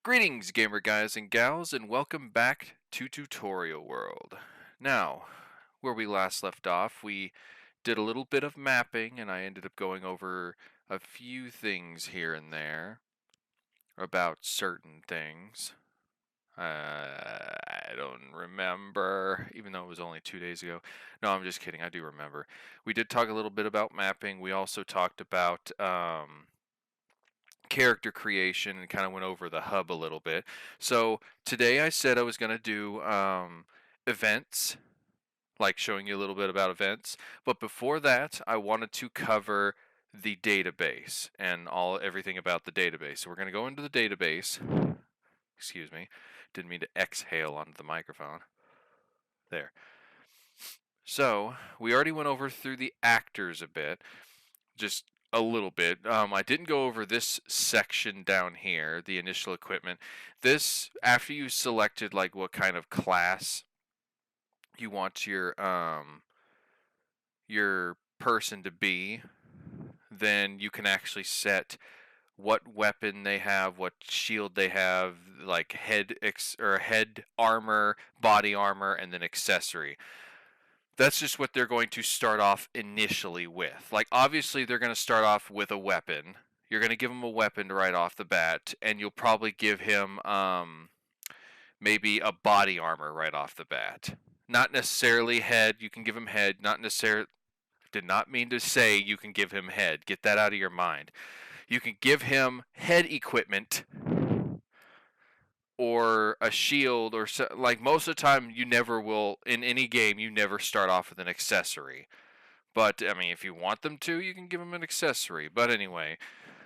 Greetings, gamer guys and gals, and welcome back to Tutorial World. Now, where we last left off, we did a little bit of mapping, and I ended up going over a few things here and there about certain things. I don't remember, even though it was only 2 days ago. No, I'm just kidding. I do remember. We did talk a little bit about mapping. We also talked about character creation and kind of went over the hub a little bit. So today I said I was going to do events, like showing you a little bit about events. But before that, I wanted to cover the database and everything about the database. So we're going to go into the database. Excuse me. Didn't mean to exhale onto the microphone. There. So we already went over through the actors a bit. Just a little bit. I didn't go over this section down here, the initial equipment. This, after you selected like what kind of class you want your person to be, then you can actually set what weapon they have, what shield they have, like head armor, body armor, and then accessory. That's just what they're going to start off initially with. Like, obviously, they're going to start off with a weapon. You're going to give him a weapon right off the bat, and you'll probably give him maybe a body armor right off the bat. Not necessarily head. You can give him head. Not necessarily. Did not mean to say you can give him head. Get that out of your mind. You can give him head equipment or a shield or so, like most of the time you never will in any game you never start off with an accessory. But I mean, if you want them to, you can give them an accessory. But anyway,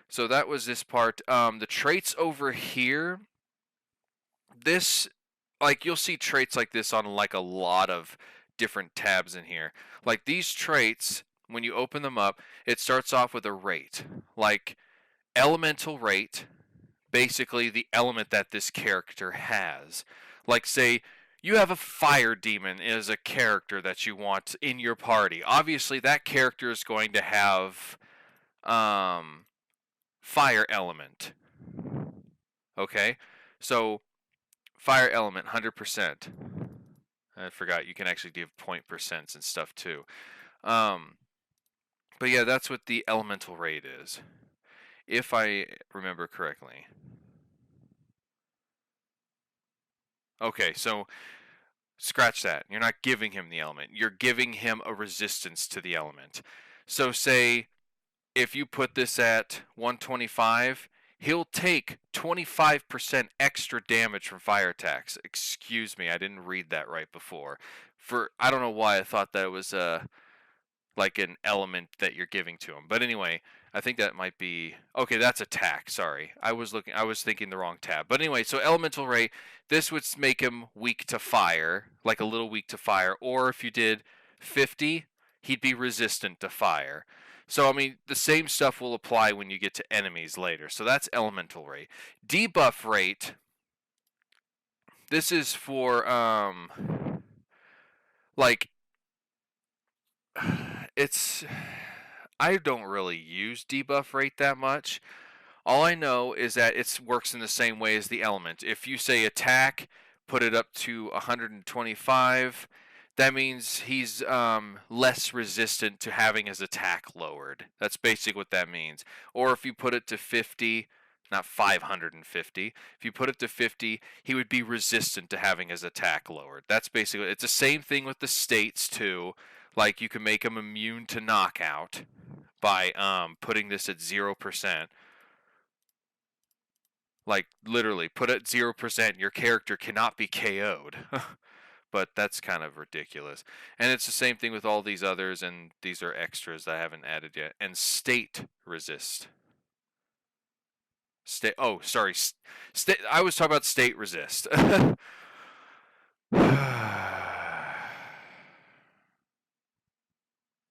so that was this part. The traits over here, this, like you'll see traits like this on like a lot of different tabs in here. Like these traits, when you open them up, it starts off with a rate, like elemental rate, basically the element that this character has. Like say you have a fire demon as a character that you want in your party. Obviously that character is going to have fire element. Okay? So fire element 100%. I forgot you can actually give point percents and stuff too. Um, but yeah, that's what the elemental rate is, if I remember correctly. Okay, so scratch that. You're not giving him the element. You're giving him a resistance to the element. So say if you put this at 125, he'll take 25% extra damage from fire attacks. Excuse me, I didn't read that right before. I don't know why I thought that was like an element that you're giving to him. But anyway, I think that might be okay. That's attack. Sorry, I was thinking the wrong tab. But anyway, so elemental ray. This would make him weak to fire, like a little weak to fire. Or if you did 50, he'd be resistant to fire. So I mean, the same stuff will apply when you get to enemies later. So that's elemental rate. Debuff rate. This is for like it's I don't really use debuff rate that much. All I know is that it works in the same way as the element. If you say attack, put it up to 125, that means he's less resistant to having his attack lowered. That's basically what that means. Or if you put it to 50, not 550, if you put it to 50, he would be resistant to having his attack lowered. That's basically, it's the same thing with the states too. Like you can make him immune to knockout by putting this at 0%. Like literally, put it 0%, your character cannot be KO'd. But that's kind of ridiculous. And it's the same thing with all these others, and these are extras that I haven't added yet. And state resist. State. Oh, sorry. State. I was talking about state resist.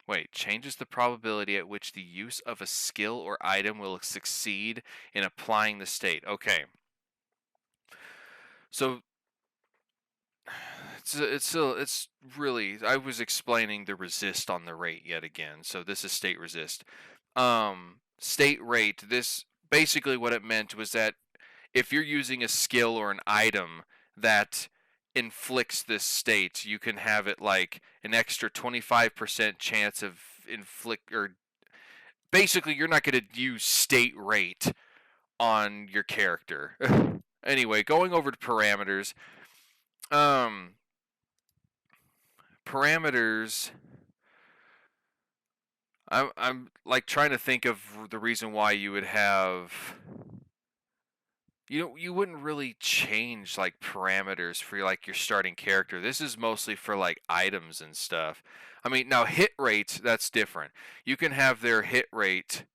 Wait, changes the probability at which the use of a skill or item will succeed in applying the state. Okay. So it's really, I was explaining the resist on the rate yet again. So this is state resist. State rate. This basically what it meant was that if you're using a skill or an item that inflicts this state, you can have it like an extra 25% chance of inflict, or basically you're not going to use state rate on your character. Anyway, going over to parameters. Um, parameters. I'm like trying to think of the reason why you would have. You wouldn't really change like parameters for like your starting character. This is mostly for like items and stuff. I mean, now hit rates, that's different. You can have their hit rate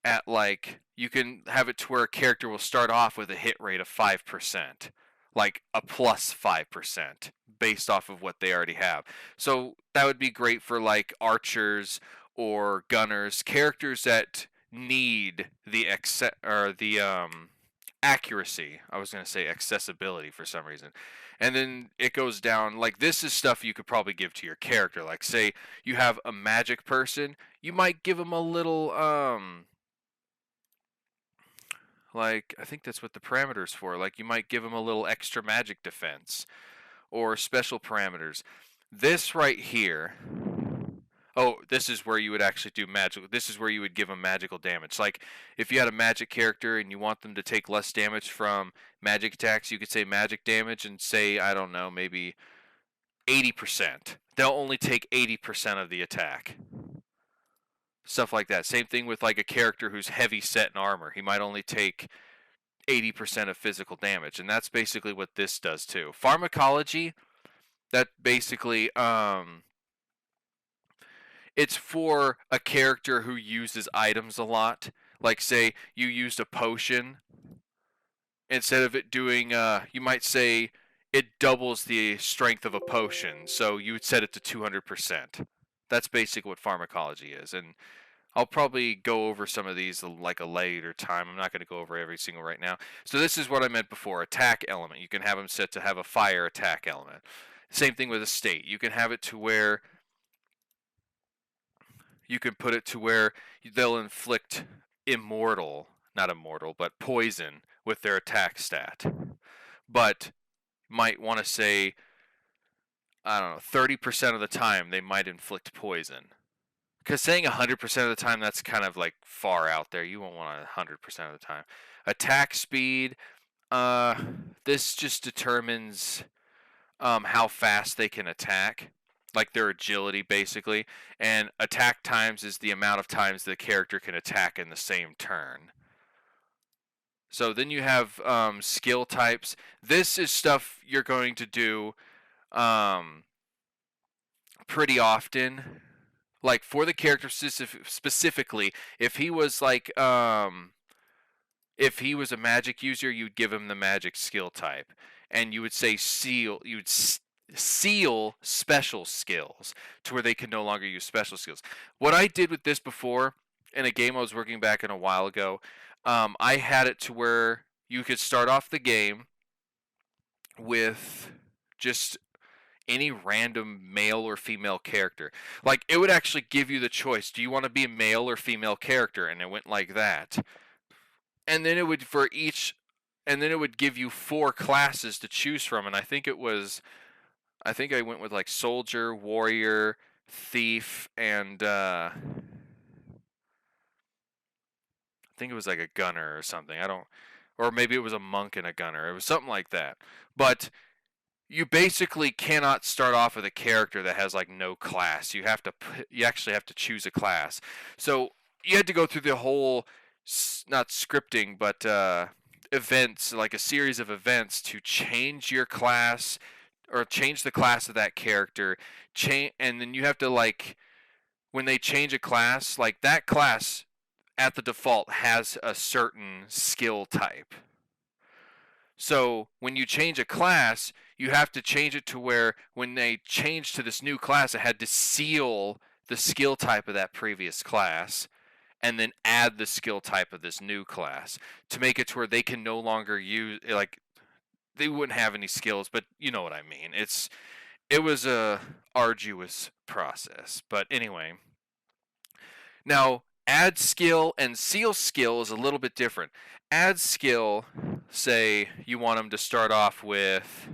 at like, you can have it to where a character will start off with a hit rate of 5%, like a plus 5% based off of what they already have. So that would be great for like archers or gunners, characters that need the accuracy. I was going to say accessibility for some reason. And then it goes down like, this is stuff you could probably give to your character. Like say you have a magic person, you might give them a little like, I think that's what the parameters for. Like you might give them a little extra magic defense or special parameters. This right here. Oh, this is where you would actually do magical. This is where you would give them magical damage. Like if you had a magic character and you want them to take less damage from magic attacks, you could say magic damage and say, I don't know, maybe 80%. They'll only take 80% of the attack. Stuff like that. Same thing with like a character who's heavy set in armor. He might only take 80% of physical damage, and that's basically what this does too. Pharmacology, that basically it's for a character who uses items a lot. Like say you used a potion, instead of it doing you might say it doubles the strength of a potion, so you would set it to 200%. That's basically what pharmacology is, and I'll probably go over some of these like a later time. I'm not going to go over every single right now. So this is what I meant before. Attack element. You can have them set to have a fire attack element. Same thing with a state. You can have it to where you can put it to where they'll inflict not immortal, but poison with their attack stat. But might want to say, I don't know, 30% of the time they might inflict poison. Because saying 100% of the time, that's kind of like far out there. You won't want 100% of the time. Attack speed, this just determines how fast they can attack, like their agility basically. And attack times is the amount of times the character can attack in the same turn. So then you have skill types. This is stuff you're going to do pretty often. Like for the character specifically, if he was like if he was a magic user, you'd give him the magic skill type, and you would say seal. You'd seal special skills to where they can no longer use special skills. What I did with this before in a game I was working back in a while ago, I had it to where you could start off the game with just any random male or female character. Like it would actually give you the choice. Do you want to be a male or female character? And it went like that. And then it would give you 4 classes to choose from, and I think I went with like soldier, warrior, thief, and I think it was like a gunner or something. Or maybe it was a monk and a gunner. It was something like that. But you basically cannot start off with a character that has like no class. You actually have to choose a class. So you had to go through the whole, not scripting, but events, like a series of events to change your class or change the class of that character. And then you have to like, when they change a class, like that class at the default has a certain skill type. So when you change a class, you have to change it to where when they change to this new class, it had to seal the skill type of that previous class and then add the skill type of this new class to make it to where they can no longer use, like, they wouldn't have any skills, but you know what I mean. It was a arduous process. But anyway, now add skill and seal skill is a little bit different. Add skill, say you want them to start off with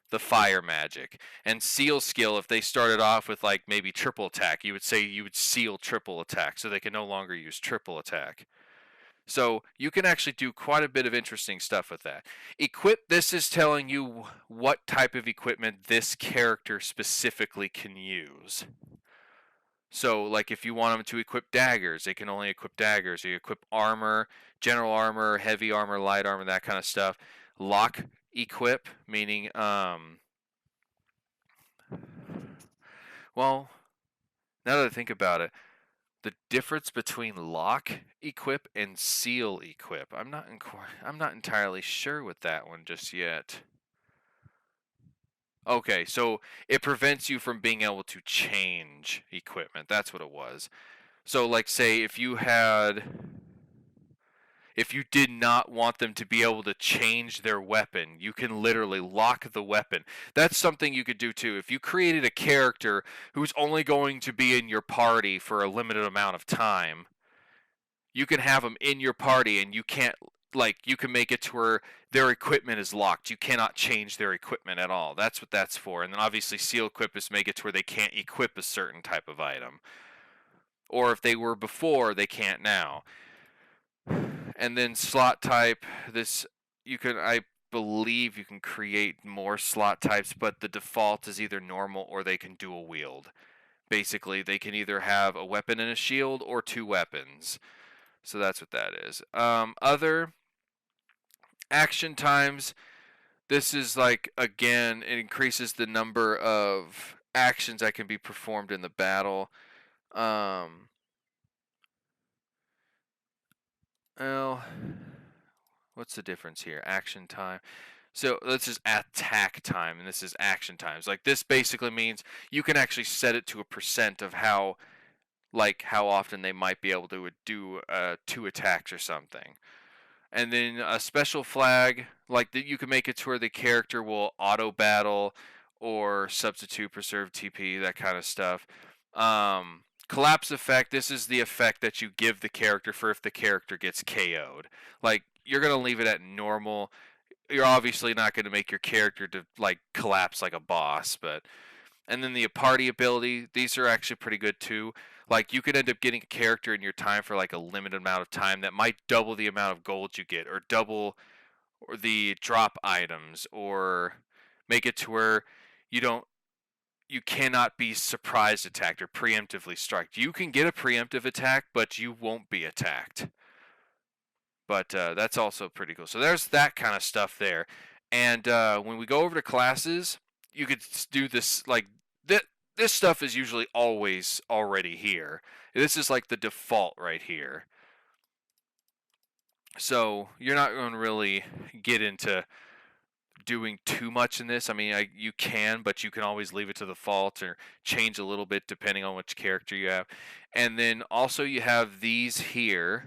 the fire magic. And seal skill, if they started off with like maybe triple attack, you would say you would seal triple attack so they can no longer use triple attack. So you can actually do quite a bit of interesting stuff with that. Equip, this is telling you what type of equipment this character specifically can use. So, like, if you want them to equip daggers, they can only equip daggers. Or you equip armor, general armor, heavy armor, light armor, that kind of stuff. Lock equip, meaning, well, now that I think about it, the difference between lock equip and seal equip, I'm not entirely sure with that one just yet. Okay, so it prevents you from being able to change equipment. That's what it was. So, like, say if you did not want them to be able to change their weapon, you can literally lock the weapon. That's something you could do too. If you created a character who's only going to be in your party for a limited amount of time, you can have them in your party and you can't, like, you can make it to where their equipment is locked. You cannot change their equipment at all. That's what that's for. And then obviously seal equip is make it to where they can't equip a certain type of item. Or if they were before, they can't now. And then slot type, this you can, I believe you can create more slot types, but the default is either normal or they can dual wield. Basically, they can either have a weapon and a shield or two weapons. So that's what that is. Other action times, this is like, again, it increases the number of actions that can be performed in the battle. Well, what's the difference here? Action time. So this is attack time, and this is action times. Like, this basically means you can actually set it to a percent of how, like, how often they might be able to do 2 attacks or something. And then a special flag, like, that you can make it to where the character will auto battle or substitute, preserve TP, that kind of stuff. Collapse effect, this is the effect that you give the character for if the character gets KO'd. Like, you're going to leave it at normal. You're obviously not going to make your character to, like, collapse like a boss, but... And then the party ability, these are actually pretty good too. Like, you could end up getting a character in your time for like a limited amount of time that might double the amount of gold you get, or double or the drop items, or make it to where you don't you cannot be surprise attacked or preemptively struck. You can get a preemptive attack, but you won't be attacked. But that's also pretty cool. So there's that kind of stuff there. And when we go over to classes, you could do this, like, this stuff is usually always already here. This is like the default right here. So you're not going to really get into doing too much in this. I mean, you can, but you can always leave it to the default or change a little bit depending on which character you have. And then also you have these here.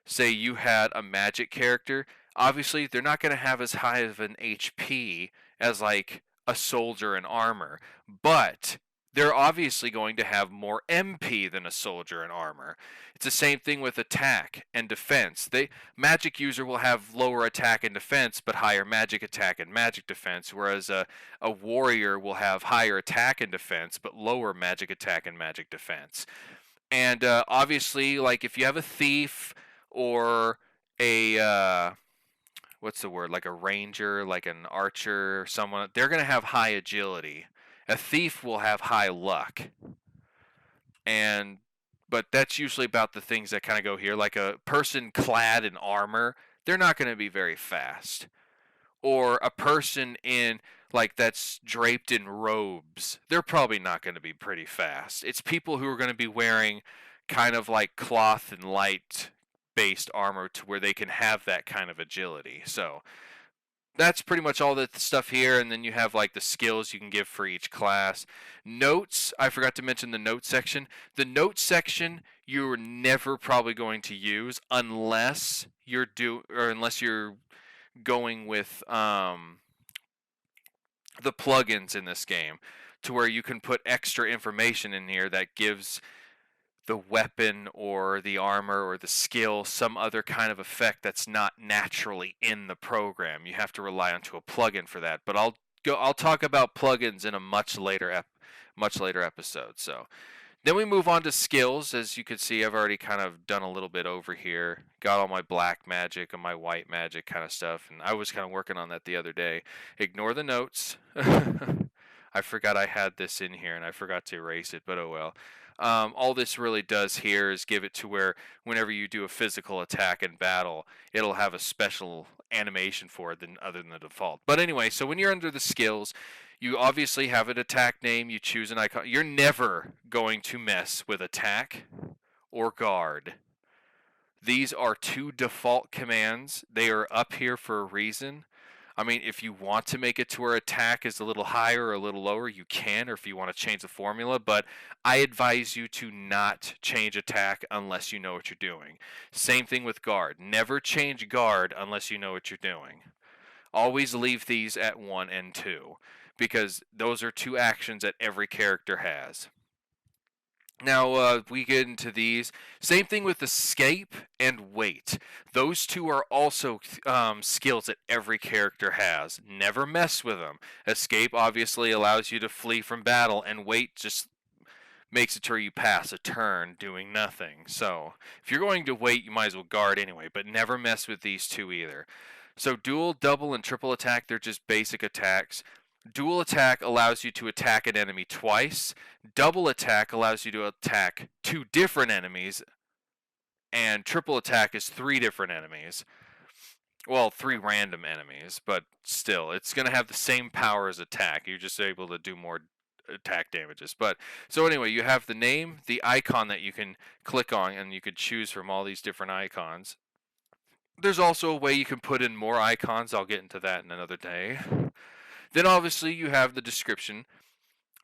Say you had a magic character, obviously they're not going to have as high of an HP as like a soldier in armor, but they're obviously going to have more MP than a soldier in armor. It's the same thing with attack and defense. Magic user will have lower attack and defense, but higher magic attack and magic defense, whereas a warrior will have higher attack and defense, but lower magic attack and magic defense. And obviously, like, if you have a thief or a what's the word, like a ranger, like an archer, someone, they're going to have high agility. A thief will have high luck. And but that's usually about the things that kind of go here. Like a person clad in armor, they're not going to be very fast. Or a person in, like, that's draped in robes, they're probably not going to be pretty fast. It's people who are going to be wearing kind of like cloth and light based armor to where they can have that kind of agility. So that's pretty much all the stuff here. And then you have like the skills you can give for each class. Notes, I forgot to mention the note section. The note section you're never probably going to use unless unless you're going with the plugins in this game, to where you can put extra information in here that gives the weapon or the armor or the skill some other kind of effect that's not naturally in the program. You have to rely onto a plugin for that. But I'll talk about plugins in a much later episode. So then we move on to skills. As you can see, I've already kind of done a little bit over here. Got all my black magic and my white magic kind of stuff, and I was kind of working on that the other day. Ignore the notes. I forgot I had this in here and I forgot to erase it, but oh well. All this really does here is give it to where whenever you do a physical attack in battle, it'll have a special animation for it than other than the default. But anyway, so when you're under the skills, you obviously have an attack name, you choose an icon. You're never going to mess with attack or guard. These are two default commands. They are up here for a reason. I mean, if you want to make it to where attack is a little higher or a little lower, you can, or if you want to change the formula, but I advise you to not change attack unless you know what you're doing. Same thing with guard. Never change guard unless you know what you're doing. Always leave these at 1 and 2, because those are two actions that every character has. Now, we get into these. Same thing with escape and wait. Those two are also skills that every character has. Never mess with them. Escape obviously allows you to flee from battle, and wait just makes it to where you pass a turn doing nothing. So, if you're going to wait, you might as well guard anyway, but never mess with these two either. So, dual, double, and triple attack, they're just basic attacks. Dual attack allows you to attack an enemy twice. Double attack allows you to attack 2 different enemies. And triple attack is 3 different enemies. Well, 3 random enemies, but still, it's going to have the same power as attack. You're just able to do more attack damages. But so anyway, you have the name, the icon that you can click on, and you could choose from all these different icons. There's also a way you can put in more icons. I'll get into that in another day. Then obviously you have the description,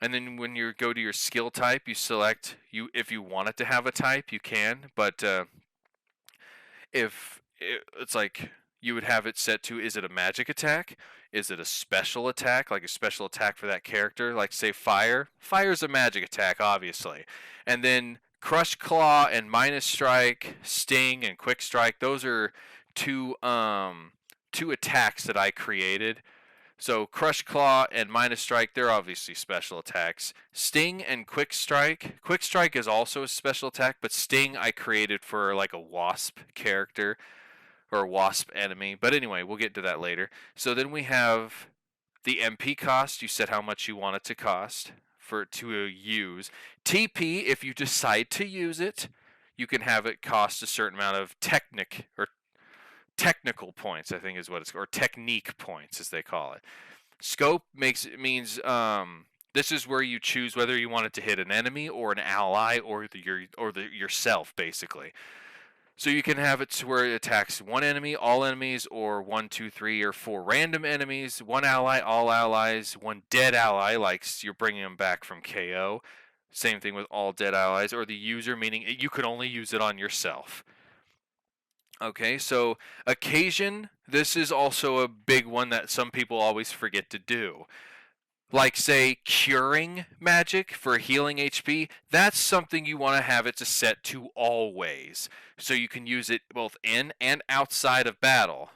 and then when you go to your skill type, you select if you want it to have a type, you can, but if it's like you would have it set to, is it a magic attack? Is it a special attack, like a special attack for that character? Like say fire. Fire's a magic attack, obviously. And then Crush Claw and Minus Strike, Sting and Quick Strike, those are two attacks that I created. So Crush Claw and Minus Strike, they're obviously special attacks. Sting and Quick Strike. Quick Strike is also a special attack, but Sting I created for like a Wasp character or a Wasp enemy. But anyway, we'll get to that later. So then we have the MP cost. You set how much you want it to cost for to use. TP, if you decide to use it, you can have it cost a certain amount of technical points, I think is what it's, or technique points as they call it. Scope means this is where you choose whether you want it to hit an enemy or an ally or yourself basically. So you can have it to where it attacks one enemy, all enemies, or 1, 2, 3, or 4 random enemies, one ally, all allies, one dead ally, like you're bringing them back from KO. Same thing with all dead allies, or the user, meaning you could only use it on yourself. Okay, so occasion, this is also a big one that some people always forget to do. Like, say, curing magic for healing HP, that's something you want to have it to set to always, so you can use it both in and outside of battle.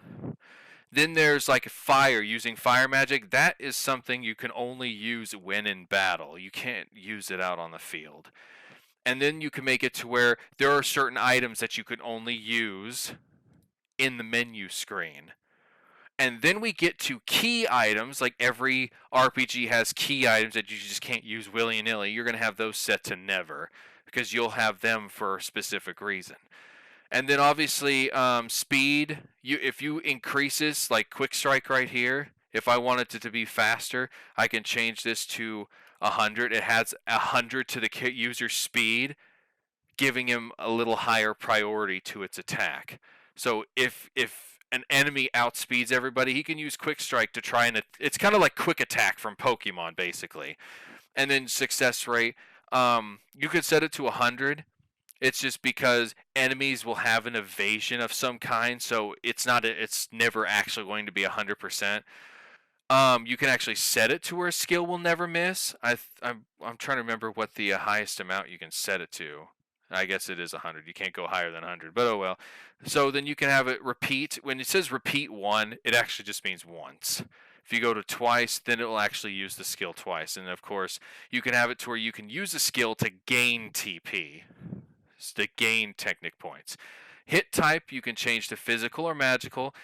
Then there's like fire, using fire magic. That is something you can only use when in battle. You can't use it out on the field. And then you can make it to where there are certain items that you can only use in the menu screen. And then we get to key items, like every RPG has key items that you just can't use willy-nilly. You're going to have those set to never, because you'll have them for a specific reason. And then obviously speed, if you increase this, like Quick Strike right here, if I wanted it to be faster, I can change this to 100. It has 100 to the user's speed, giving him a little higher priority to its attack. So if an enemy outspeeds everybody, he can use Quick Strike to try and it's kind of like Quick Attack from Pokemon basically. And then success rate, you could set it to 100. It's just because enemies will have an evasion of some kind, so it's never actually going to be 100%. You can actually set it to where a skill will never miss. I'm trying to remember what the highest amount you can set it to. I guess it is 100. You can't go higher than 100, but oh well. So then you can have it repeat. When it says repeat 1, it actually just means once. If you go to twice, then it will actually use the skill twice. And of course, you can have it to where you can use the skill to gain TP, to gain technic points. Hit type you can change to physical or magical.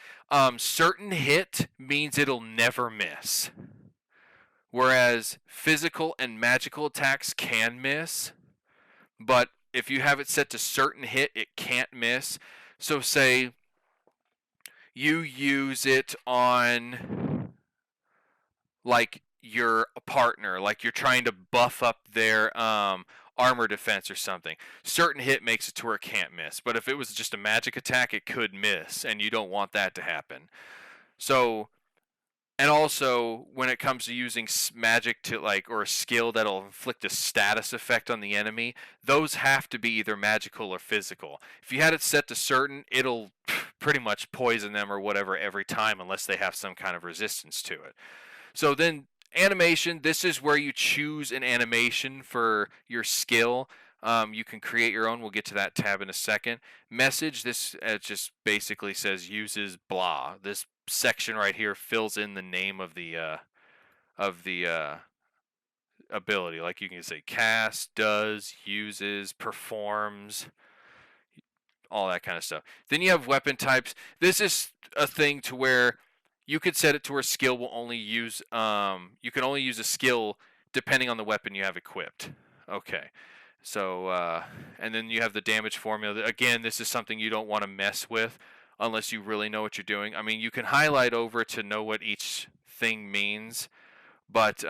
Certain hit means it'll never miss, whereas physical and magical attacks can miss. But if you have it set to certain hit, it can't miss. So say you use it on like your partner, like you're trying to buff up their armor defense or something. Certain hit makes it to where it can't miss. But if it was just a magic attack, it could miss, and you don't want that to happen. So, and also when it comes to using magic to like, or a skill that'll inflict a status effect on the enemy, those have to be either magical or physical. If you had it set to certain, it'll pretty much poison them or whatever every time unless they have some kind of resistance to it. So then animation, this is where you choose an animation for your skill. You can create your own. We'll get to that tab in a second. Message, this just basically says uses blah. This section right here fills in the name of the ability. Like you can say cast, does, uses, performs, all that kind of stuff. Then you have weapon types. This is a thing to where you could set it to where skill will only use you can only use a skill depending on the weapon you have equipped. Okay. So and then you have the damage formula. Again, this is something you don't want to mess with unless you really know what you're doing. I mean, you can highlight over to know what each thing means, but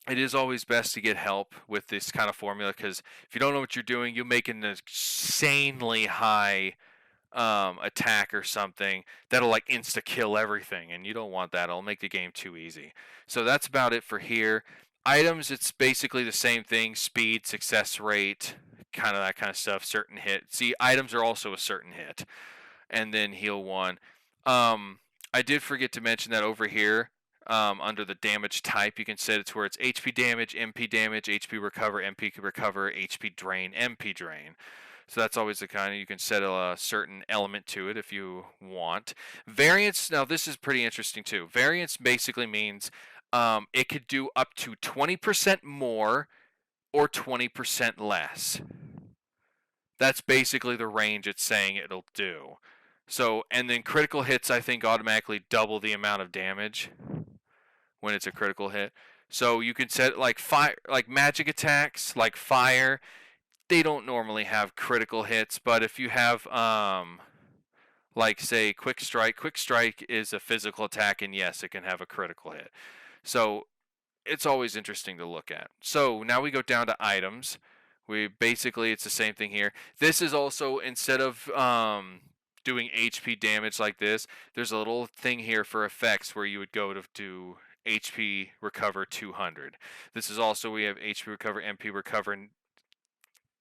it is always best to get help with this kind of formula, because if you don't know what you're doing, you'll make an insanely high attack or something that'll like insta kill everything, and you don't want that. It'll make the game too easy. So that's about it for here. Items, it's basically the same thing: speed, success rate, kind of that kind of stuff. Certain hit. See, items are also a certain hit, and then heal 1. I did forget to mention that over here, under the damage type, you can set it to where it's HP damage, MP damage, HP recover, MP recover, HP drain, MP drain. So that's always the kind of, you can set a certain element to it if you want. Variance, now this is pretty interesting too. Variance basically means it could do up to 20% more or 20% less. That's basically the range it's saying it'll do. So, and then critical hits, I think, automatically double the amount of damage when it's a critical hit. So you can set like fire, like magic attacks, like fire. They don't normally have critical hits, but if you have like say quick strike is a physical attack, and yes, it can have a critical hit. So it's always interesting to look at. So now we go down to items. We basically, it's the same thing here. This is also, instead of doing HP damage like this, there's a little thing here for effects where you would go to do HP recover 200. This is also, we have HP recover, MP recover, and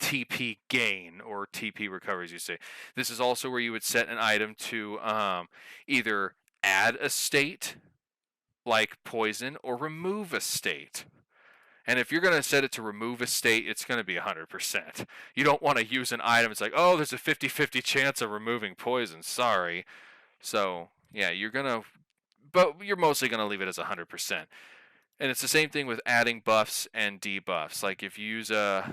TP gain, or TP recover as you say. This is also where you would set an item to either add a state like poison or remove a state. And if you're going to set it to remove a state, it's going to be 100%. You don't want to use an item. It's like, oh, there's a 50-50 chance of removing poison. Sorry. So, yeah, but you're mostly going to leave it as 100%. And it's the same thing with adding buffs and debuffs. Like if you use a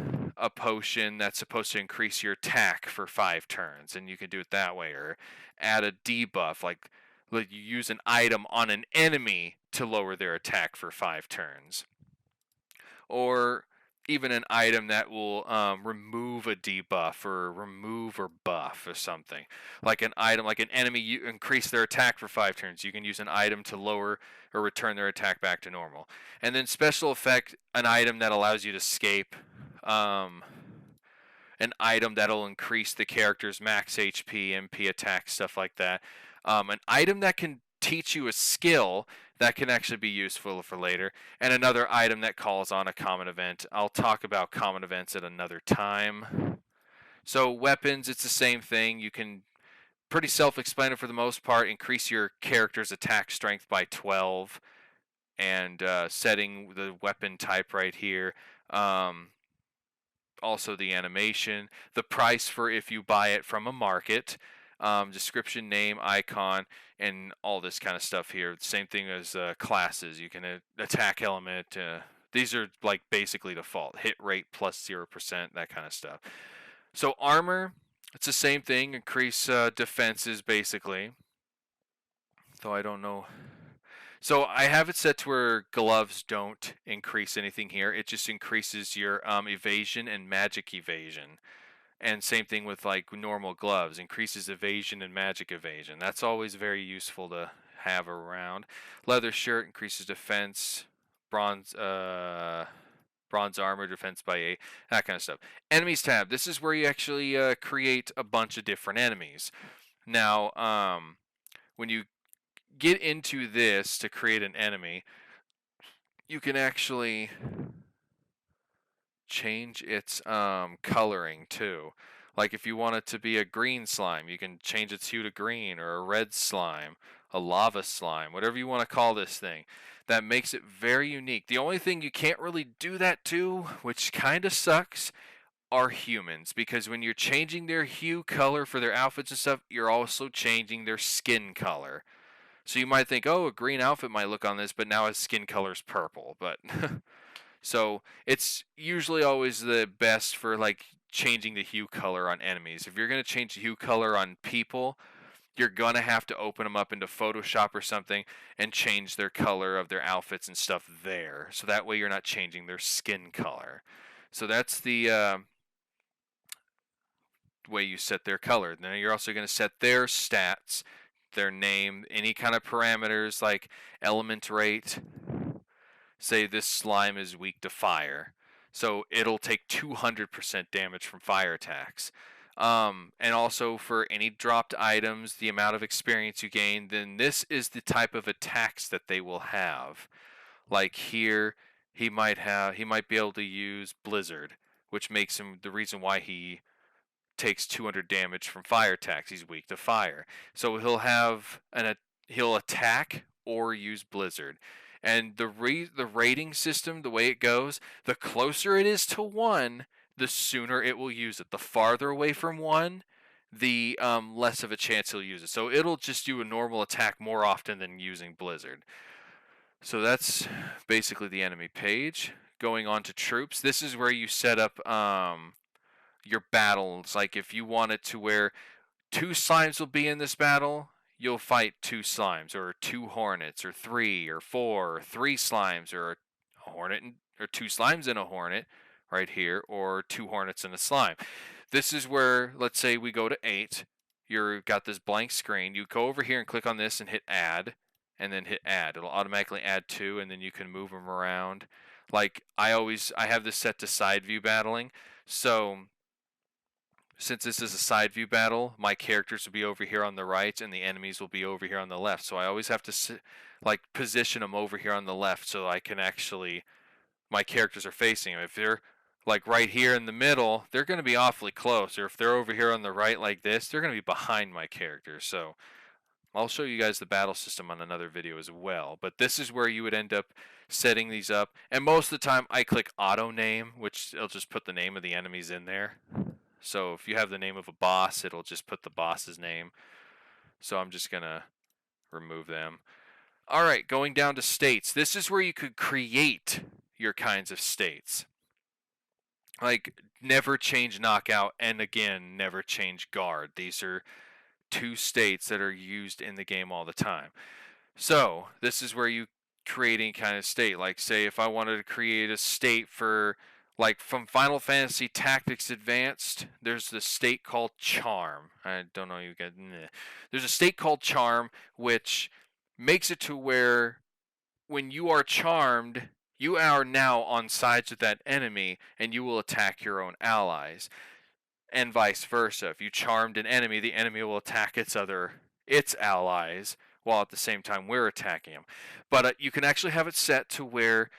potion that's supposed to increase your attack for 5 turns, and you can do it that way. Or add a debuff, like you use an item on an enemy to lower their attack for 5 turns. Or even an item that will remove a debuff or remove or buff or something. Like an item, like an enemy, you increase their attack for 5 turns. You can use an item to lower or return their attack back to normal. And then special effect, an item that allows you to escape. An item that'll increase the character's max HP, MP attack, stuff like that. An item that can teach you a skill that can actually be useful for later, and another item that calls on a common event. I'll talk about common events at another time. So weapons, it's the same thing. You can, pretty self-explanatory for the most part, increase your character's attack strength by 12, and setting the weapon type right here. also the animation, the price for if you buy it from a market, description, name, icon, and all this kind of stuff here. Same thing as classes. You can attack element. These are like basically default. Hit rate plus 0%, that kind of stuff. So armor, it's the same thing. Increase defenses basically. Though I don't know. So I have it set to where gloves don't increase anything here. It just increases your evasion and magic evasion. And same thing with like normal gloves, increases evasion and magic evasion. That's always very useful to have around. Leather shirt increases defense, bronze bronze armor, defense by 8, that kind of stuff. Enemies tab. This is where you actually create a bunch of different enemies. Now, when you get into this to create an enemy, you can actually change its coloring too. Like if you want it to be a green slime, you can change its hue to green, or a red slime, a lava slime, whatever you want to call this thing. That makes it very unique. The only thing you can't really do that to, which kind of sucks, are humans, because when you're changing their hue color for their outfits and stuff, you're also changing their skin color. So you might think, oh, a green outfit might look on this, but now his skin color's purple. But so it's usually always the best for like changing the hue color on enemies. If you're going to change the hue color on people, you're going to have to open them up into Photoshop or something and change their color of their outfits and stuff there. So that way you're not changing their skin color. So that's the way you set their color. Then you're also going to set their stats, their name, any kind of parameters like element rate. Say this slime is weak to fire, so it'll take 200% damage from fire attacks. And also for any dropped items, the amount of experience you gain, then this is the type of attacks that they will have. Like here, he might be able to use Blizzard, which makes him the reason why he takes 200 damage from fire attacks. He's weak to fire. So he'll attack or use Blizzard. And the rating system, the way it goes, the closer it is to 1, the sooner it will use it. The farther away from 1, the less of a chance he'll use it. So it'll just do a normal attack more often than using Blizzard. So that's basically the enemy page. Going on to troops, this is where you set up your battles. Like if you want it to where 2 slimes will be in this battle, you'll fight 2 slimes, or 2 hornets, or 3 or 4, or 3 slimes, or a hornet or 2 slimes and a hornet right here, or 2 hornets and a slime. This is where, let's say we go to 8, you've got this blank screen, you go over here and click on this and hit add, and then hit add. It'll automatically add 2, and then you can move them around. Like I have this set to side view battling, so since this is a side view battle, my characters will be over here on the right and the enemies will be over here on the left. So I always have to position them over here on the left so I can actually, my characters are facing them. If they're like right here in the middle, they're going to be awfully close. Or if they're over here on the right like this, they're going to be behind my characters. So I'll show you guys the battle system on another video as well. But this is where you would end up setting these up. And most of the time I click auto name, which it'll just put the name of the enemies in there. So if you have the name of a boss, it'll just put the boss's name. So I'm just going to remove them. All right, going down to states. This is where you could create your kinds of states. Like never change knockout, and again, never change guard. These are 2 states that are used in the game all the time. So this is where you create any kind of state. Like say if I wanted to create a state for like from Final Fantasy Tactics Advanced, there's this state called Charm. I don't know you guys. There's a state called Charm which makes it to where when you are charmed, you are now on sides with that enemy and you will attack your own allies. And vice versa. If you charmed an enemy, the enemy will attack its allies while at the same time we're attacking them. But you can actually have it set to where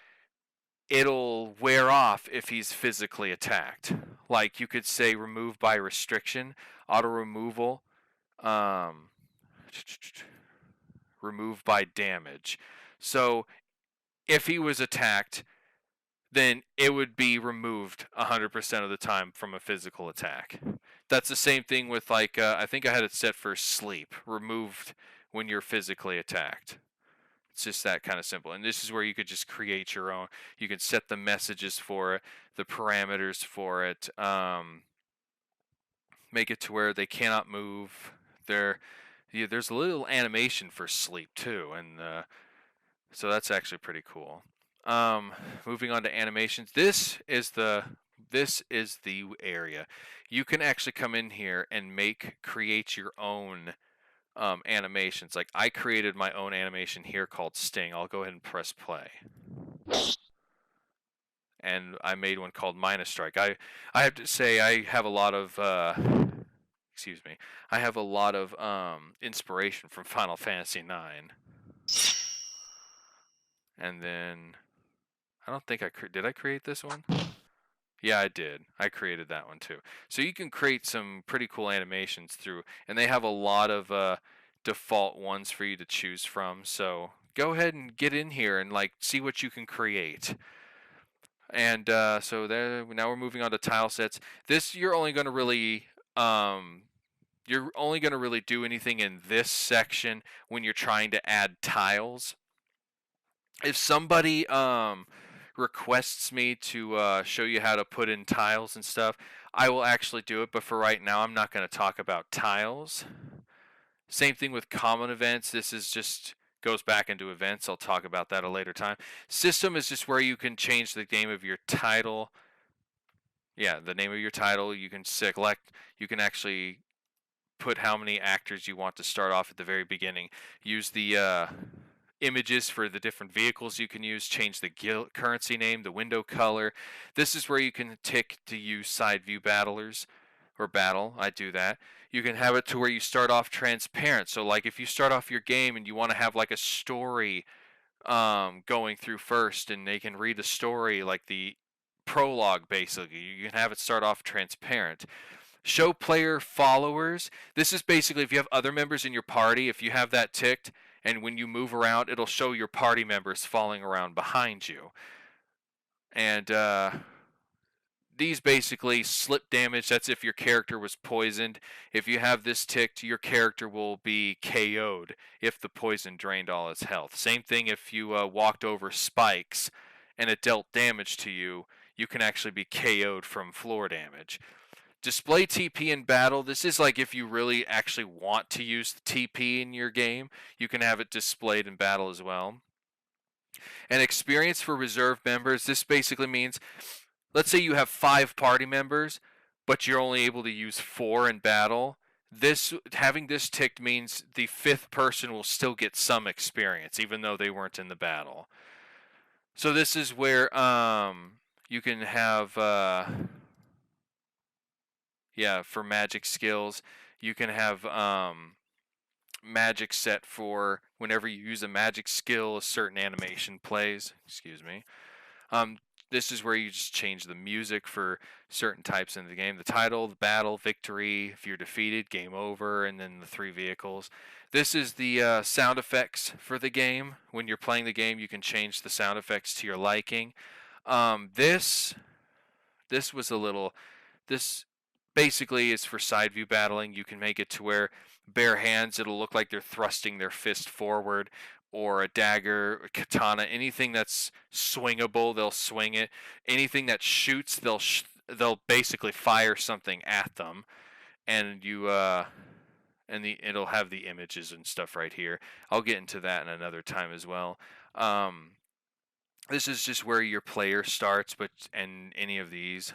it'll wear off if he's physically attacked. Like you could say remove by restriction, auto removal, remove by damage. So if he was attacked, then it would be removed 100% of the time from a physical attack. That's the same thing with like I think I had it set for sleep, removed when you're physically attacked. It's just that kind of simple. And this is where you could just create your own. You can set the messages for it, the parameters for it, make it to where they cannot move. There's a little animation for sleep too, and so that's actually pretty cool. Moving on to animations. This is the area. You can actually come in here and create your own animations. Like I created my own animation here called Sting. I'll go ahead and press play. And I made one called Minus Strike. I have to say I have a lot of excuse me. I have a lot of inspiration from Final Fantasy IX. And then I don't think did I create this one? Yeah, I did. I created that one too. So you can create some pretty cool animations through, and they have a lot of default ones for you to choose from. So go ahead and get in here and like see what you can create. And so there, now we're moving on to tile sets. This you're only going to really do anything in this section when you're trying to add tiles. If somebody requests me to show you how to put in tiles and stuff, I will actually do it. But for right now, I'm not going to talk about tiles. Same thing with common events. This is just goes back into events. I'll talk about that at a later time. System is just where you can change the name of your title. Yeah, the name of your title. You can select. You can actually put how many actors you want to start off at the very beginning. Use the images for the different vehicles you can use, change the currency name, the window color. This is where you can tick to use side view battlers or battle. I do that. You can have it to where you start off transparent. So like if you start off your game and you want to have like a story going through first and they can read the story like the prologue basically, you can have it start off transparent. Show player followers. This is basically if you have other members in your party, if you have that ticked, and when you move around, it'll show your party members falling around behind you. And these basically slip damage. That's if your character was poisoned. If you have this ticked, your character will be KO'd if the poison drained all its health. Same thing if you walked over spikes and it dealt damage to you, you can actually be KO'd from floor damage. Display TP in battle. This is like if you really actually want to use the TP in your game, you can have it displayed in battle as well. And experience for reserve members. This basically means, let's say you have 5 party members, but you're only able to use 4 in battle. Having this ticked means the 5th person will still get some experience, even though they weren't in the battle. So this is where you can have for magic skills, you can have magic set for whenever you use a magic skill, a certain animation plays. Excuse me. This is where you just change the music for certain types in the game. The title, the battle, victory, if you're defeated, game over, and then the 3 vehicles. This is the sound effects for the game. When you're playing the game, you can change the sound effects to your liking. This was a little... This basically is for side view battling. You can make it to where bare hands, it'll look like they're thrusting their fist forward, or a dagger, a katana, anything that's swingable, they'll swing it. Anything that shoots, they'll basically fire something at them, and it'll have the images and stuff right here. I'll get into that in another time as well. This is just where your player starts, and any of these.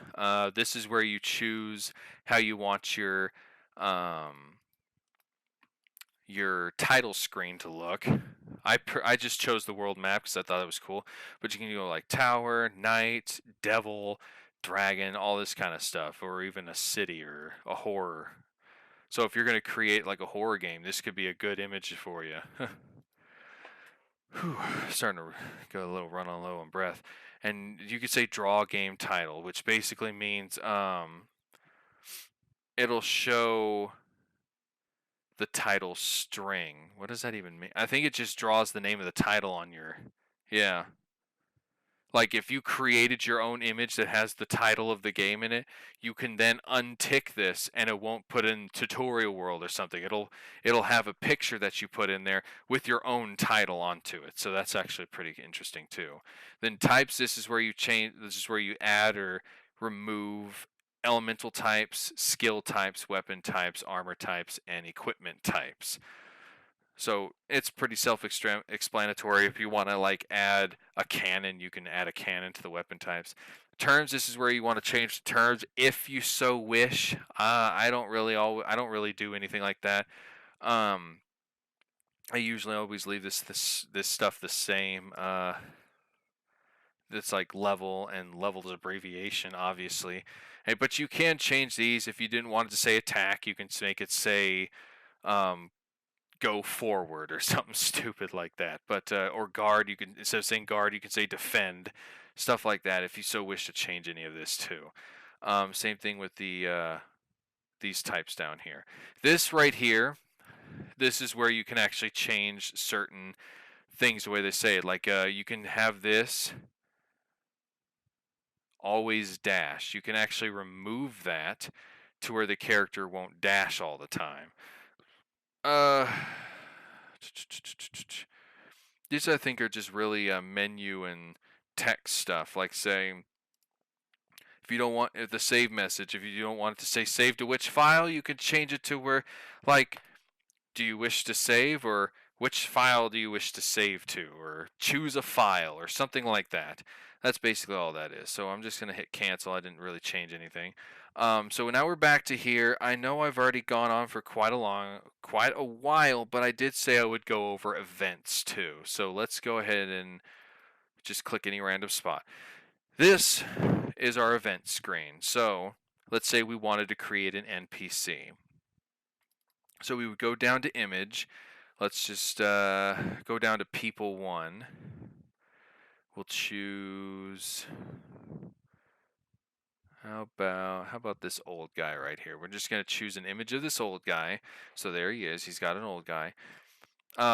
This is where you choose how you want your title screen to look. I just chose the world map because I thought it was cool. But you can go like tower, knight, devil, dragon, all this kind of stuff, or even a city or a horror. So if you're going to create like a horror game, this could be a good image for you. Whew, starting to go a little run on low on breath. And you could say draw game title, which basically means it'll show the title string. What does that even mean? I think it just draws the name of the title on your... Yeah. Like if you created your own image that has the title of the game in it, you can then untick this and it won't put in tutorial world or something. It'll have a picture that you put in there with your own title onto it. So that's actually pretty interesting too. Then types, this is where you add or remove elemental types, skill types, weapon types, armor types, and equipment types. So it's pretty self-explanatory. If you want to like add a cannon, you can add a cannon to the weapon types. Terms, this is where you want to change the terms if you so wish. I don't really do anything like that. Um, I usually always leave this stuff the same. It's like level and level's abbreviation, obviously. Hey, but you can change these if you didn't want it to say attack. You can make it say um, go forward or something stupid like that. But or guard, you can, instead of saying guard, you can say defend, stuff like that. If you so wish to change any of this too. Same thing with these types down here. This right here, this is where you can actually change certain things the way they say it. Like you can have this always dash. You can actually remove that to where the character won't dash all the time. Uh, these I think are just really menu and text stuff. Like saying, if you don't want the save message, if you don't want it to say save to which file, you can change it to where, like, do you wish to save, or which file do you wish to save to, or choose a file or something like that. That's basically all that is. So I'm just gonna hit cancel. I didn't really change anything. So now we're back to here. I know I've already gone on for quite a while, but I did say I would go over events too. So let's go ahead and just click any random spot. This is our event screen. So let's say we wanted to create an NPC. So we would go down to image. Let's just go down to people 1. We'll choose, how about this old guy right here? We're just going to choose an image of this old guy. So there he is. He's got an old guy.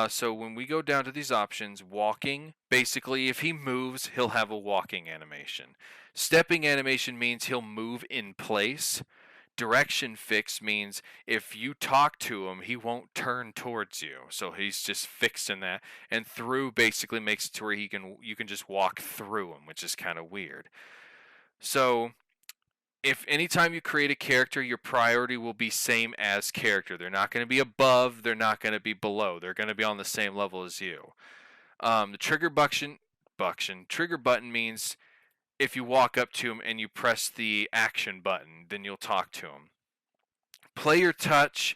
So when we go down to these options, walking, basically if he moves, he'll have a walking animation. Stepping animation means he'll move in place. Direction fix means if you talk to him, he won't turn towards you. So he's just fixed in that. And through basically makes it to where you can just walk through him, which is kind of weird. So if anytime you create a character, your priority will be same as character. They're not going to be above, they're not going to be below. They're going to be on the same level as you. The trigger button means if you walk up to him and you press the action button, then you'll talk to him. Player touch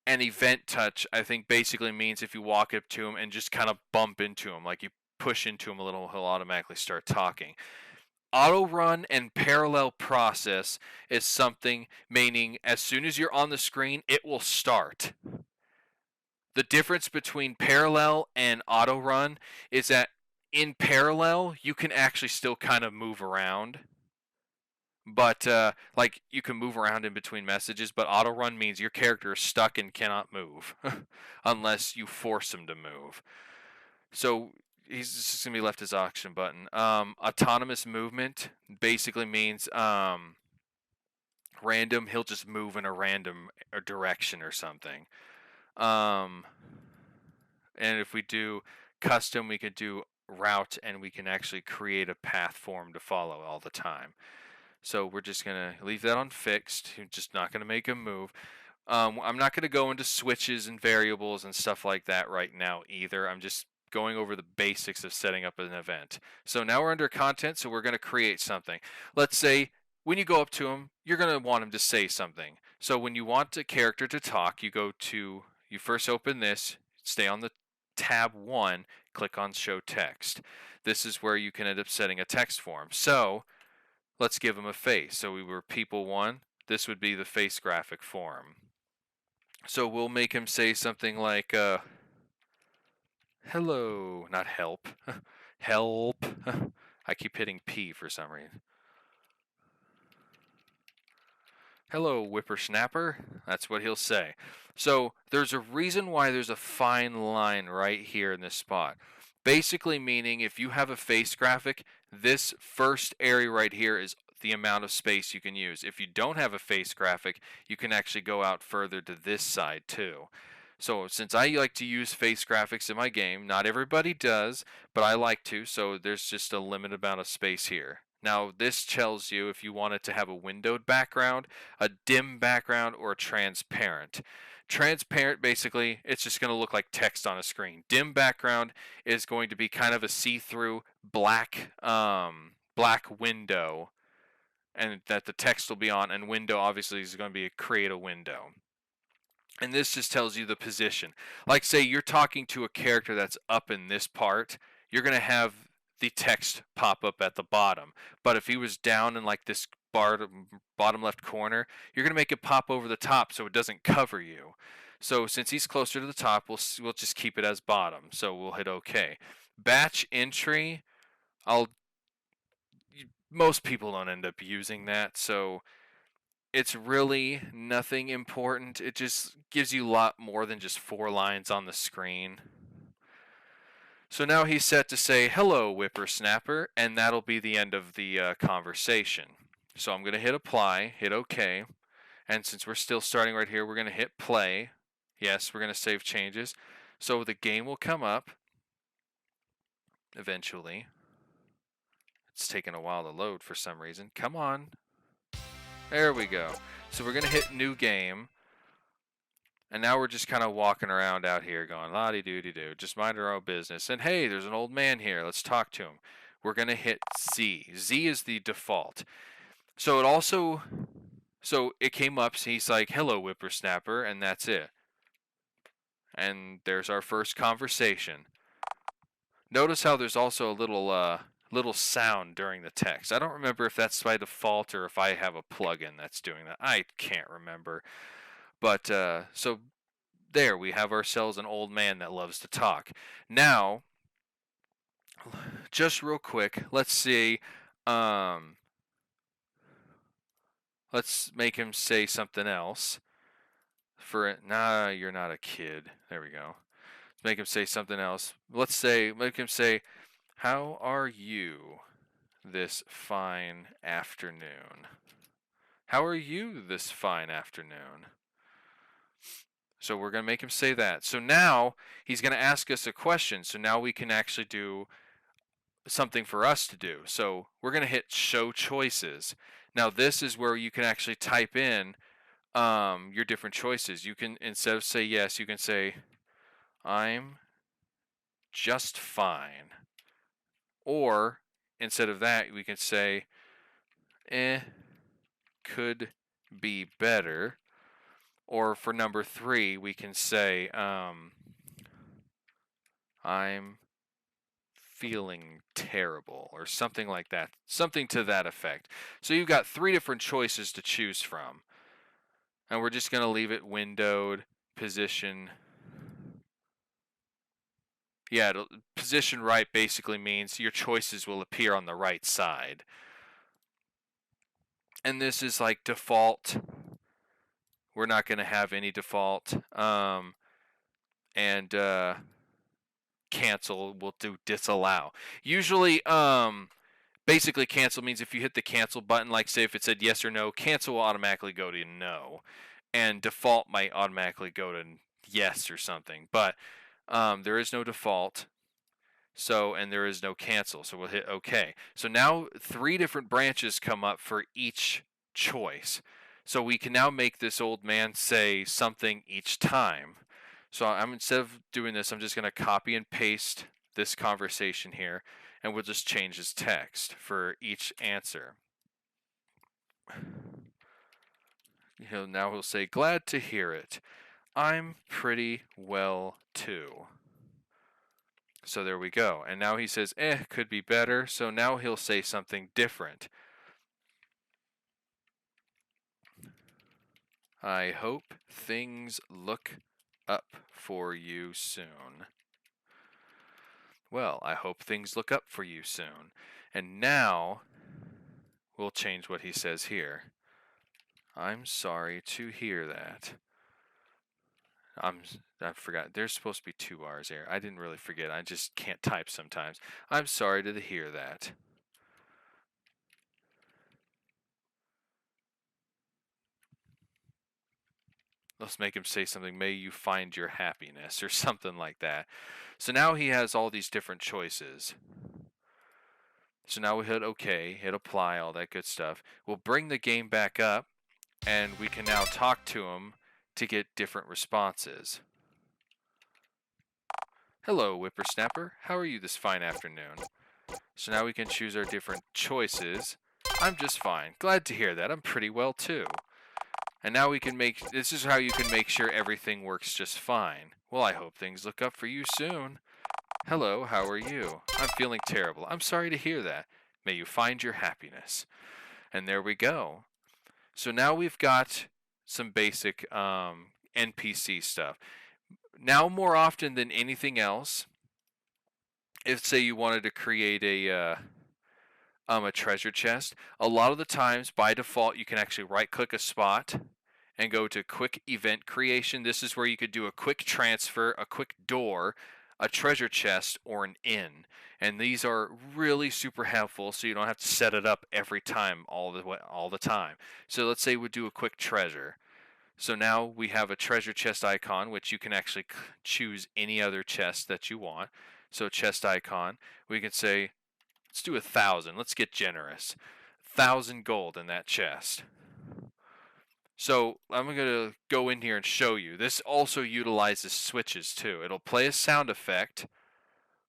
and event touch, I think, basically means if you walk up to him and just kind of bump into him, like you push into him a little, he'll automatically start talking. Auto run and parallel process is something meaning as soon as you're on the screen, it will start. The difference between parallel and auto run is that in parallel, you can actually still kind of move around. But like you can move around in between messages, but auto run means your character is stuck and cannot move unless you force him to move. So he's just gonna be left his action button. Autonomous movement basically means random. He'll just move in a random direction or something. And if we do custom, we could do route, and we can actually create a path for him to follow all the time. So we're just going to leave that on fixed. You're just not going to make him move. I'm not going to go into switches and variables and stuff like that right now either. I'm just going over the basics of setting up an event. So now we're under content, so we're going to create something. Let's say when you go up to him, you're going to want him to say something. So when you want a character to talk, you first open this, stay on the tab 1, click on show text. This is where you can end up setting a text form. So let's give him a face. So we were people 1. This would be the face graphic form. So we'll make him say something like, hello, not help. Help. I keep hitting P for some reason. Hello, whippersnapper. That's what he'll say. So there's a reason why there's a fine line right here in this spot. Basically meaning if you have a face graphic, This first area right here is the amount of space you can use. If you don't have a face graphic, you can actually go out further to this side too. So since I like to use face graphics in my game, not everybody does, but I like to, so there's just a limited amount of space here. Now this tells you if you want it to have a windowed background, a dim background, or a transparent. Transparent, basically, it's just going to look like text on a screen. Dim background is going to be kind of a see-through black window, and that the text will be on, and window obviously is going to be create a window. And this just tells you the position. Like say you're talking to a character that's up in this part, you're going to have the text pop up at the bottom. But if he was down in like this bottom left corner, you're going to make it pop over the top so it doesn't cover you. So since he's closer to the top, we'll just keep it as bottom. So we'll hit OK. Batch entry, most people don't end up using that, so it's really nothing important. It just gives you a lot more than just 4 lines on the screen. So now he's set to say, hello, whippersnapper, and that'll be the end of the conversation. So I'm going to hit apply, hit OK, and since we're still starting right here, we're going to hit play. Yes, we're going to save changes. So the game will come up eventually. It's taking a while to load for some reason. Come on. There we go. So we're going to hit new game. And now we're just kind of walking around out here going, la-di-doo-di-doo, just mind our own business. And hey, there's an old man here. Let's talk to him. We're going to hit Z. Z is the default. So it came up, so he's like, hello, whippersnapper, and that's it. And there's our first conversation. Notice how there's also a little sound during the text. I don't remember if that's by default or if I have a plugin that's doing that. I can't remember. But so there we have ourselves an old man that loves to talk. Now, just real quick, let's see. Let's make him say something else. Nah, you're not a kid. There we go. Let's make him say something else. Make him say, how are you this fine afternoon? How are you this fine afternoon? So we're going to make him say that. So now he's going to ask us a question. So now we can actually do something for us to do. So we're going to hit show choices. Now this is where you can actually type in your different choices. You can, instead of say yes, you can say I'm just fine. Or instead of that, we can say could be better. Or for number 3, we can say I'm feeling terrible, or something like that. Something to that effect. So you've got 3 different choices to choose from. And we're just going to leave it windowed, position. Yeah, position right basically means your choices will appear on the right side. And this is like default. We're not going to have any default. And cancel, we'll do disallow. Usually, basically cancel means if you hit the cancel button, like say if it said yes or no, cancel will automatically go to no. And default might automatically go to yes or something. But there is no default. So, and there is no cancel. So we'll hit OK. So now 3 different branches come up for each choice. So we can now make this old man say something each time. So instead of doing this, I'm just going to copy and paste this conversation here, and we'll just change his text for each answer. Now he'll say, glad to hear it. I'm pretty well too. So there we go. And now he says, could be better. So now he'll say something different. I hope things look up for you soon. Well, I hope things look up for you soon. And now we'll change what he says here. I'm sorry to hear that. I forgot. There's supposed to be 2 R's here. I didn't really forget. I just can't type sometimes. I'm sorry to hear that. let's make him say something, may you find your happiness, or something like that. So now he has all these different choices. So now we hit OK, hit apply, all that good stuff. We'll bring the game back up, and we can now talk to him to get different responses. Hello, whippersnapper. How are you this fine afternoon? So now we can choose our different choices. I'm just fine. Glad to hear that. I'm pretty well too. And now we can this is how you can make sure everything works just fine. Well, I hope things look up for you soon. Hello, how are you? I'm feeling terrible. I'm sorry to hear that. May you find your happiness. And there we go. So now we've got some basic NPC stuff. Now, more often than anything else, if say you wanted to create a treasure chest, a lot of the times by default you can actually right click a spot and go to quick event creation. This is where you could do a quick transfer, a quick door, a treasure chest, or an inn. And these are really super helpful, so you don't have to set it up every time all the time. So let's say we do a quick treasure. So now we have a treasure chest icon, which you can actually choose any other chest that you want. So chest icon, we can say, let's do 1,000. Let's get generous. 1,000 gold in that chest. So I'm going to go in here and show you. This also utilizes switches too. It'll play a sound effect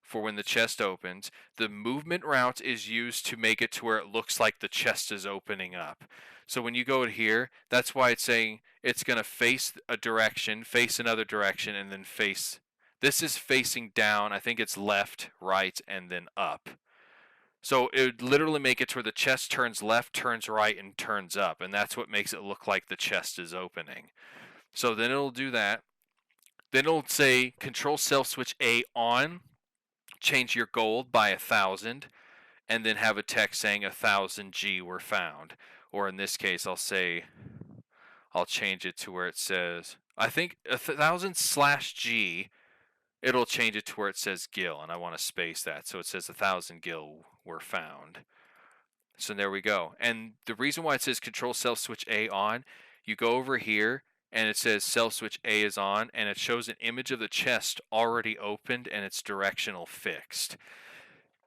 for when the chest opens. The movement route is used to make it to where it looks like the chest is opening up. So when you go here, that's why it's saying it's going to face a direction, face another direction, and then face. This is facing down. I think it's left, right, and then up. So it would literally make it to where the chest turns left, turns right, and turns up. And that's what makes it look like the chest is opening. So then it'll do that. Then it'll say Control Self Switch A on, change your gold by 1,000, and then have a text saying 1,000 G were found. Or in this case, I'll change it to where it says, I think 1,000/G, it'll change it to where it says gil, and I want to space that. So it says 1,000 gil were found. So there we go. And the reason why it says Control Self Switch A on, you go over here and it says Self Switch A is on, and it shows an image of the chest already opened and it's directional fixed.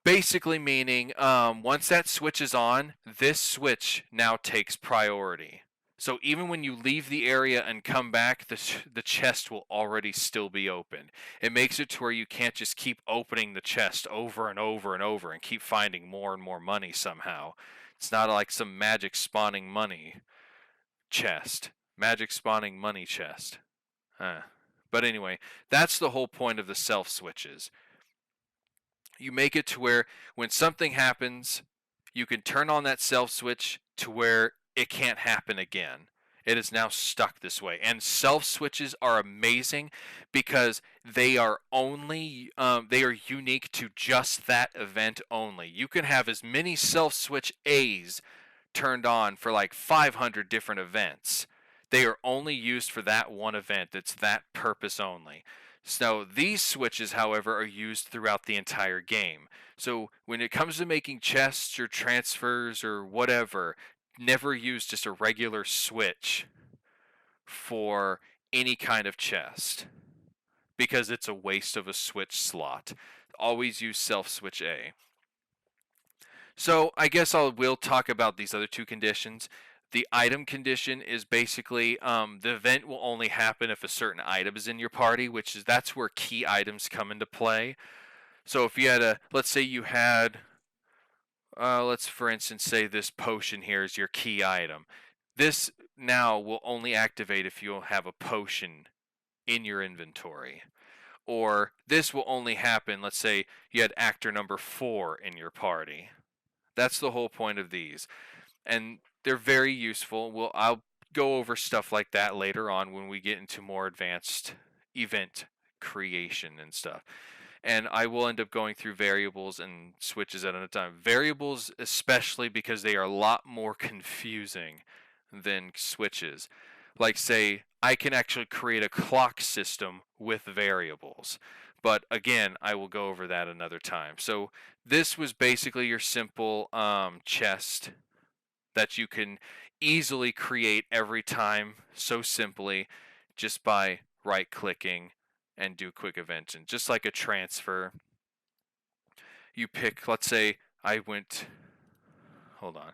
Basically meaning once that switch is on, this switch now takes priority. So even when you leave the area and come back, the chest will already still be open. It makes it to where you can't just keep opening the chest over and over and over and keep finding more and more money somehow. It's not like some magic spawning money chest. Magic spawning money chest. But anyway, that's the whole point of the self switches. You make it to where when something happens, you can turn on that self switch to where it can't happen again. It is now stuck this way. And self switches are amazing because they are unique to just that event only. You can have as many self switch A's turned on for like 500 different events. They are only used for that one event. It's that purpose only. So these switches, however, are used throughout the entire game. So when it comes to making chests or transfers or whatever, never use just a regular switch for any kind of chest because it's a waste of a switch slot. Always use self switch A. So I guess we'll talk about these other two conditions. The item condition is basically the event will only happen if a certain item is in your party, that's where key items come into play. So if you had let's say you had, let's for instance say this potion here is your key item. This now will only activate if you have a potion in your inventory. Or this will only happen, let's say you had actor number 4 in your party. That's the whole point of these. And they're very useful. I'll go over stuff like that later on when we get into more advanced event creation and stuff. And I will end up going through variables and switches at a time. Variables especially because they are a lot more confusing than switches. Like say, I can actually create a clock system with variables. But again, I will go over that another time. So this was basically your simple chest that you can easily create every time so simply. just by right clicking and do quick event. And just like a transfer, you pick, let's say I went, hold on,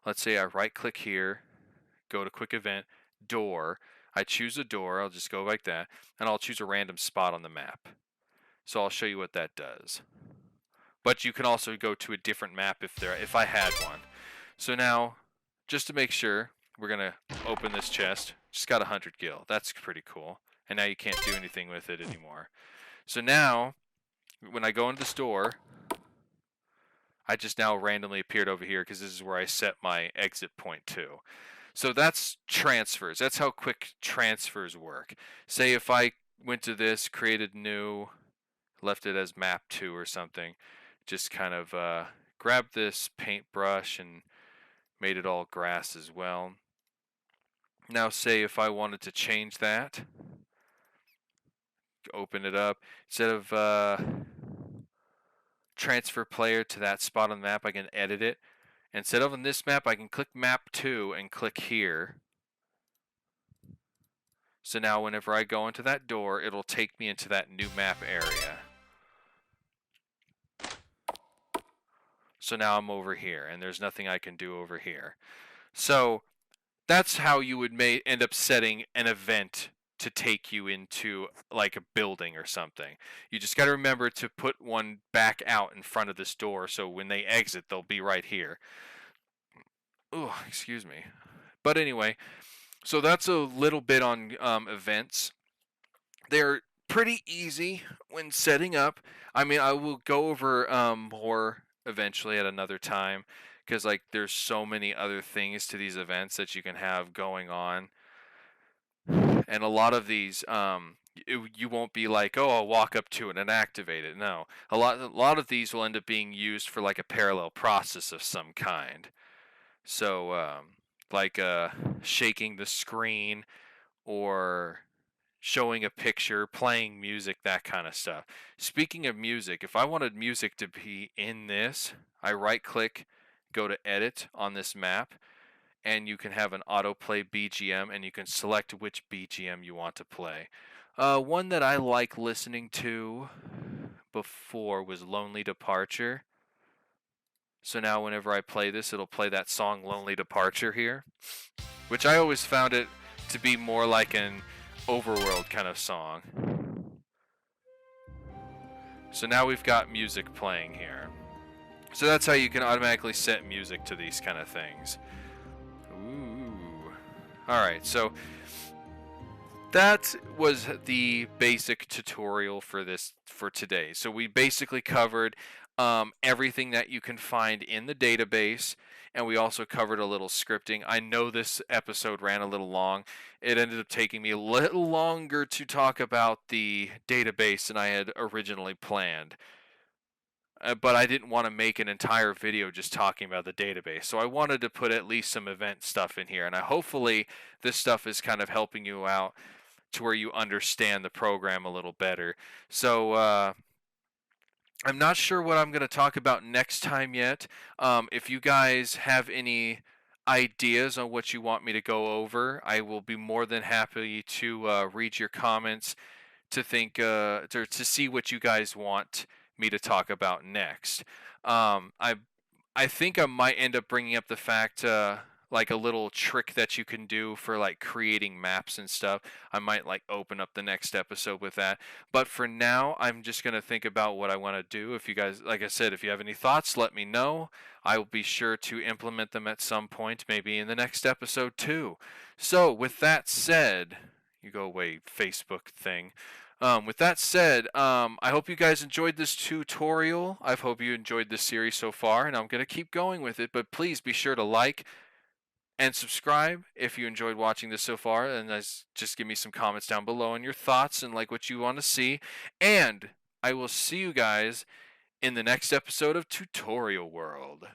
let's say I right click here, go to quick event, door, I choose a door, I'll just go like that, and I'll choose a random spot on the map. So I'll show you what that does. But you can also go to a different map if I had one. So now, just to make sure, we're gonna open this chest. Just got 100 gil. That's pretty cool. And now you can't do anything with it anymore. So now, when I go into the store, I just now randomly appeared over here because this is where I set my exit point to. So that's transfers. That's how quick transfers work. Say if I went to this, created new, left it as map 2 or something, just kind of grabbed this paintbrush and made it all grass as well. Now say if I wanted to change that, open it up, instead of transfer player to that spot on the map, I can edit it. Instead of on this map, I can click map 2 and click here. So now whenever I go into that door, it'll take me into that new map area. So now I'm over here, and there's nothing I can do over here. So that's how you would end up setting an event to take you into like a building or something. You just got to remember to put one back out in front of this door, so when they exit, they'll be right here. Oh, excuse me. But anyway, so that's a little bit on events. They're pretty easy when setting up. I mean, I will go over more eventually at another time, because like there's so many other things to these events that you can have going on, and a lot of these you won't be like, oh, I'll walk up to it and activate it. No, a lot of these will end up being used for like a parallel process of some kind. So like shaking the screen, or showing a picture, playing music, that kind of stuff. Speaking of music, if I wanted music to be in this, I right click, go to edit on this map, and you can have an autoplay BGM, and you can select which BGM you want to play. One that I like listening to before was Lonely Departure. So now whenever I play this, it'll play that song Lonely Departure here, which I always found it to be more like an overworld kind of song. So now we've got music playing here. So that's how you can automatically set music to these kind of things. Ooh. Alright, so that was the basic tutorial for today. So we basically covered everything that you can find in the database, and we also covered a little scripting. I know this episode ran a little long. It ended up taking me a little longer to talk about the database than I had originally planned. But I didn't want to make an entire video just talking about the database. So I wanted to put at least some event stuff in here. And hopefully this stuff is kind of helping you out to where you understand the program a little better. So I'm not sure what I'm going to talk about next time yet. If you guys have any ideas on what you want me to go over, I will be more than happy to read your comments, to see what you guys want me to talk about next. I think I might end up bringing up the fact, like a little trick that you can do for like creating maps and stuff. I might like open up the next episode with that. But for now, I'm just going to think about what I want to do. If you guys, like I said, if you have any thoughts, let me know. I will be sure to implement them at some point, maybe in the next episode too. So with that said, you go away, Facebook thing. With that said, I hope you guys enjoyed this tutorial. I hope you enjoyed this series so far, and I'm going to keep going with it. But please be sure to like and subscribe if you enjoyed watching this so far, and just give me some comments down below and your thoughts and like what you want to see. And I will see you guys in the next episode of Tutorial World.